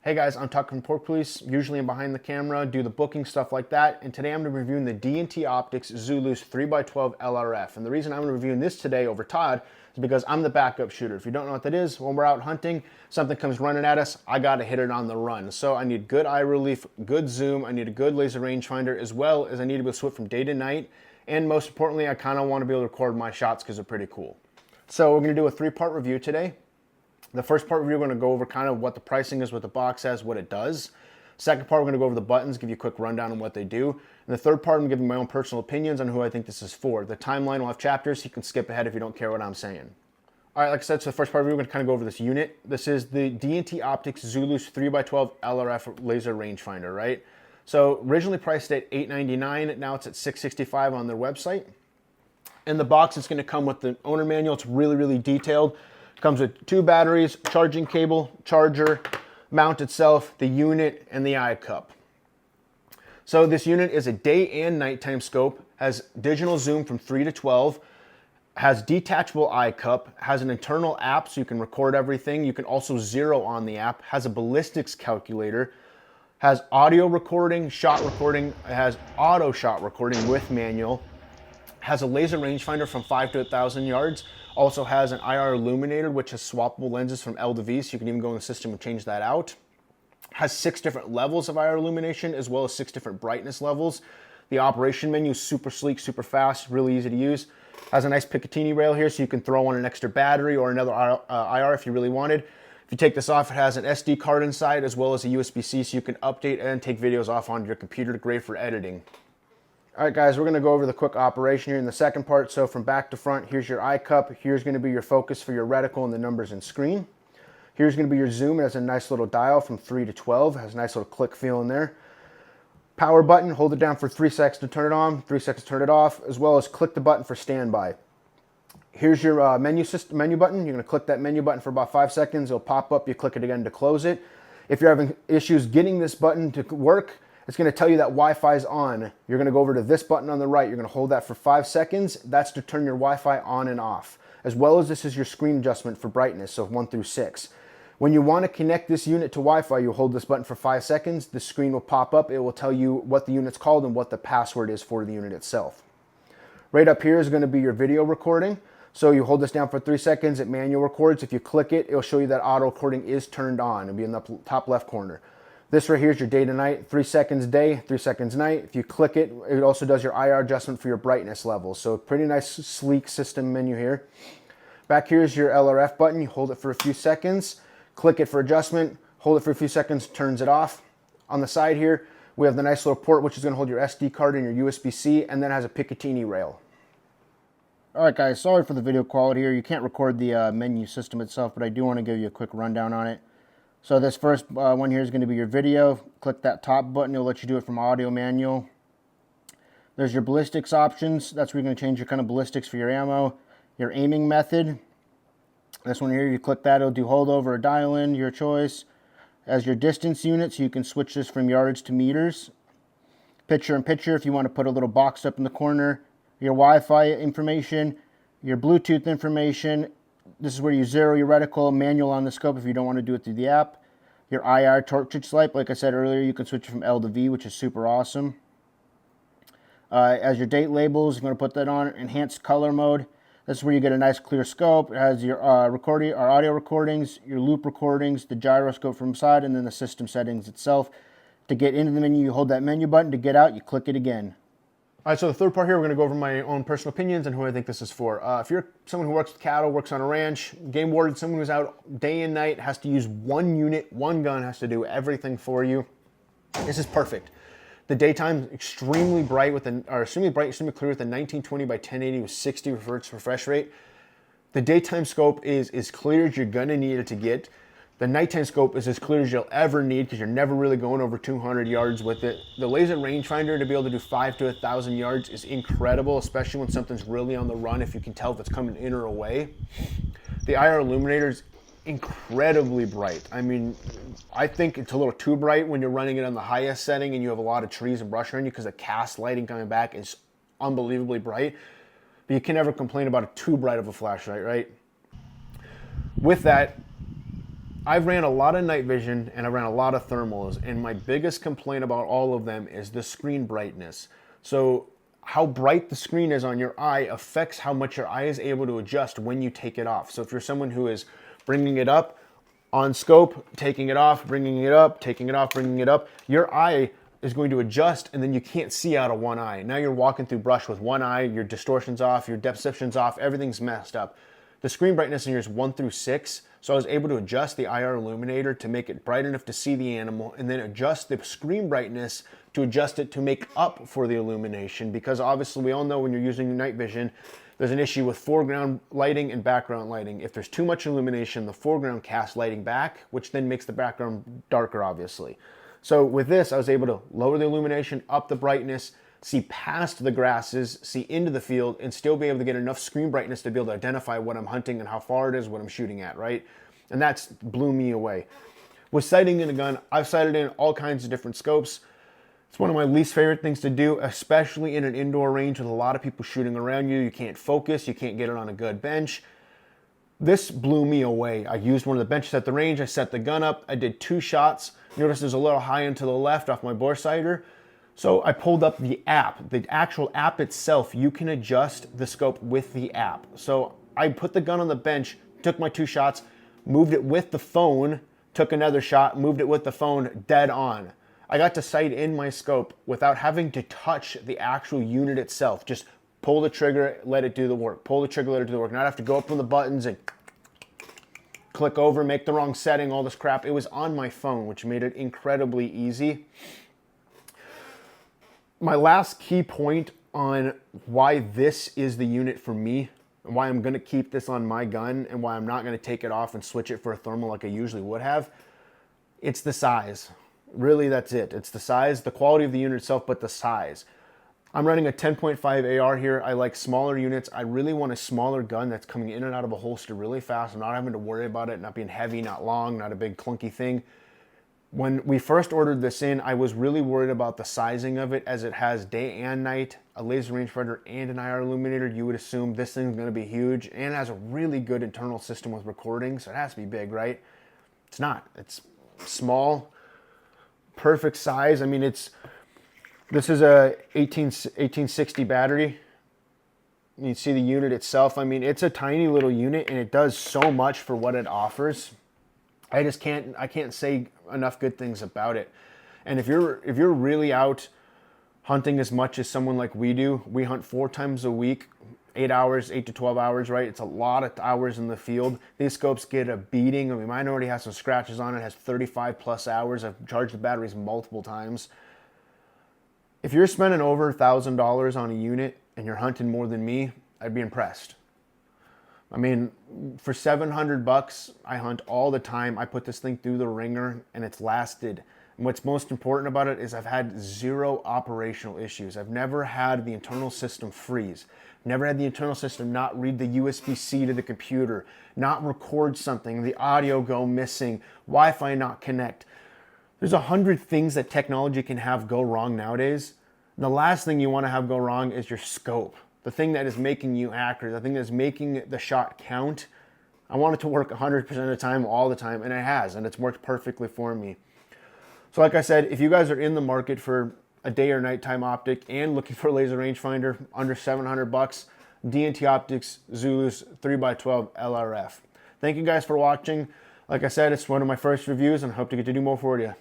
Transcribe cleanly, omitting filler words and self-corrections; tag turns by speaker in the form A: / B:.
A: Hey guys, I'm Tuck from Pork Police. Usually I'm behind the camera, do the booking, stuff like that. And today I'm going to be reviewing the DNT Optics Zulus 3-12x LRF. And the reason I'm reviewing this today over Todd is because I'm the backup shooter. If you don't know what that is, when we're out hunting, something comes running at us, I got to hit it on the run. So I need good eye relief, good zoom, I need a good laser rangefinder, as well as I need to be able to switch from day to night. And most importantly, I kind of want to be able to record my shots because they're pretty cool. So we're going to do a three-part review today. The first part we're going to go over kind of what the pricing is, what the box has, what it does. Second part, we're going to go over the buttons, give you a quick rundown on what they do. And the third part, I'm giving my own personal opinions on who I think this is for. The timeline will have chapters, so you can skip ahead if you don't care what I'm saying. All right, like I said, so the first part, we're going to kind of go over this unit. This is the DNT Optics Zulus 3x12 LRF laser rangefinder, right? So originally priced at $899, now it's at $665 on their website. In the box, it's going to come with the owner manual. It's really, really detailed. Comes with 2 batteries, charging cable, charger, mount itself, the unit, and the eye cup. So this unit is a day and nighttime scope, has digital zoom from 3 to 12, has detachable eye cup, has an internal app so you can record everything. You can also zero on the app, has a ballistics calculator, has audio recording, shot recording, it has auto shot recording with manual, has a laser rangefinder from 5 to 1,000 yards, also has an IR illuminator, which has swappable lenses from L to V, so you can even go in the system and change that out. Has 6 different levels of IR illumination, as well as 6 different brightness levels. The operation menu is super sleek, super fast, really easy to use. Has a nice Picatinny rail here, so you can throw on an extra battery or another IR if you really wanted. If you take this off, it has an SD card inside, as well as a USB-C, so you can update and take videos off onto your computer, great for editing. All right, guys, we're going to go over the quick operation here in the second part. So from back to front, here's your eye cup. Here's going to be your focus for your reticle and the numbers and screen. Here's going to be your zoom. It has a nice little dial from 3 to 12. It has a nice little click feel in there. Power button, hold it down for 3 seconds to turn it on, 3 seconds to turn it off, as well as click the button for standby. Here's your menu button. You're going to click that menu button for about 5 seconds. It'll pop up. You click it again to close it. If you're having issues getting this button to work, it's going to tell you that Wi-Fi is on. You're going to go over to this button on the right. You're going to hold that for 5 seconds. That's to turn your Wi-Fi on and off. As well as this is your screen adjustment for brightness, so 1 through 6. When you want to connect this unit to Wi-Fi, you hold this button for 5 seconds. The screen will pop up. It will tell you what the unit's called and what the password is for the unit itself. Right up here is going to be your video recording. So you hold this down for 3 seconds. It manual records. If you click it, it'll show you that auto recording is turned on. It'll be in the top left corner. This right here is your day to night, 3 seconds day, 3 seconds night. If you click it, it also does your IR adjustment for your brightness levels. So pretty nice, sleek system menu here. Back here is your LRF button. You hold it for a few seconds, click it for adjustment, hold it for a few seconds, turns it off. On the side here, we have the nice little port, which is gonna hold your SD card and your USB-C, and then has a Picatinny rail. All right, guys, sorry for the video quality here. You can't record the menu system itself, but I do wanna give you a quick rundown on it. So this first one here is going to be your video. Click that top button. It'll let you do it from audio manual. There's your ballistics options. That's where you're going to change your kind of ballistics for your ammo. Your aiming method. This one here, you click that. It'll do holdover or dial in, your choice. As your distance unit, so you can switch this from yards to meters. Picture in picture if you want to put a little box up in the corner. Your Wi-Fi information. Your Bluetooth information. This is where you zero your reticle, manual on the scope if you don't want to do it through the app. Your IR torch light, like I said earlier, you can switch from L to V, which is super awesome. As your date labels, you're going to put that on enhanced color mode. This is where you get a nice clear scope. It has your audio recordings, your loop recordings, the gyroscope from side, and then the system settings itself. To get into the menu, you hold that menu button. To get out, you click it again. All right, so the third part here, we're going to go over my own personal opinions and who I think this is for. If you're someone who works with cattle, works on a ranch, game warden, someone who's out day and night, has to use one unit, one gun, has to do everything for you, this is perfect. The daytime extremely bright with extremely clear with a 1920 by 1080 with 60 hertz refresh rate. The daytime scope is as clear as you're gonna need it to get. The nighttime scope is as clear as you'll ever need because you're never really going over 200 yards with it. The laser rangefinder to be able to do 5 to 1,000 yards is incredible, especially when something's really on the run, if you can tell if it's coming in or away. The IR illuminator is incredibly bright. I mean, I think it's a little too bright when you're running it on the highest setting and you have a lot of trees and brush around you because the cast lighting coming back is unbelievably bright. But you can never complain about it too bright of a flashlight, right? With that, I've ran a lot of night vision and I ran a lot of thermals, and my biggest complaint about all of them is the screen brightness. So how bright the screen is on your eye affects how much your eye is able to adjust when you take it off. So if you're someone who is bringing it up on scope, taking it off, bringing it up, taking it off, bringing it up, your eye is going to adjust, and then you can't see out of one eye. Now you're walking through brush with one eye, your distortion's off, your depth perception's off, everything's messed up. The screen brightness in yours 1 through 6, so I was able to adjust the IR illuminator to make it bright enough to see the animal, and then adjust the screen brightness to adjust it to make up for the illumination, because obviously we all know when you're using night vision, there's an issue with foreground lighting and background lighting. If there's too much illumination, the foreground casts lighting back, which then makes the background darker, obviously. So with this, I was able to lower the illumination, up the brightness, see past the grasses, see into the field, and still be able to get enough screen brightness to be able to identify what I'm hunting and how far it is, what I'm shooting at, right? And that's blew me away. With sighting in a gun, I've sighted in all kinds of different scopes. It's one of my least favorite things to do, especially in an indoor range with a lot of people shooting around you. You can't focus, you can't get it on a good bench. This blew me away. I used one of the benches at the range, I set the gun up, I did 2 shots. Notice there's a little high and to the left off my bore sighter. So I pulled up the app, the actual app itself. You can adjust the scope with the app. So I put the gun on the bench, took my 2 shots, moved it with the phone, took another shot, moved it with the phone, dead on. I got to sight in my scope without having to touch the actual unit itself. Just pull the trigger, let it do the work. Pull the trigger, let it do the work. Not have to go up on the buttons and click over, make the wrong setting, all this crap. It was on my phone, which made it incredibly easy. My last key point on why this is the unit for me, and why I'm gonna keep this on my gun, and why I'm not gonna take it off and switch it for a thermal like I usually would have, it's the size. Really, that's it. It's the size, the quality of the unit itself, but the size. I'm running a 10.5 AR here. I like smaller units. I really want a smaller gun that's coming in and out of a holster really fast. I'm not having to worry about it not being heavy, not long, not a big clunky thing. When we first ordered this in, I was really worried about the sizing of it, as it has day and night, a laser rangefinder, and an IR illuminator. You would assume this thing's gonna be huge, and has a really good internal system with recording, so it has to be big, right? It's not. It's small, perfect size. I mean, this is a 1860 battery. You see the unit itself. I mean, it's a tiny little unit, and it does so much for what it offers. I can't say enough good things about it. And if you're really out hunting as much as someone like we do, we hunt 4 times a week, 8 hours, 8 to 12 hours, right? It's a lot of hours in the field. These scopes get a beating. I mean, mine already has some scratches on it. It has 35 plus hours. I've charged the batteries multiple times. If you're spending over $1,000 on a unit and you're hunting more than me, I'd be impressed. I mean, for 700 bucks, I hunt all the time. I put this thing through the ringer, and it's lasted. And what's most important about it is I've had 0 operational issues. I've never had the internal system freeze. Never had the internal system not read the USB-C to the computer, not record something, the audio go missing, Wi-Fi not connect. There's 100 things that technology can have go wrong nowadays. And the last thing you want to have go wrong is your scope. The thing that is making you accurate, the thing that's making the shot count. I want it to work 100% of the time, all the time, and it has, and it's worked perfectly for me. So like I said, if you guys are in the market for a day or nighttime optic and looking for a laser rangefinder under 700 bucks, DNT Optics Zulus 3x12 LRF. Thank you guys for watching. Like I said, it's one of my first reviews, and I hope to get to do more for you.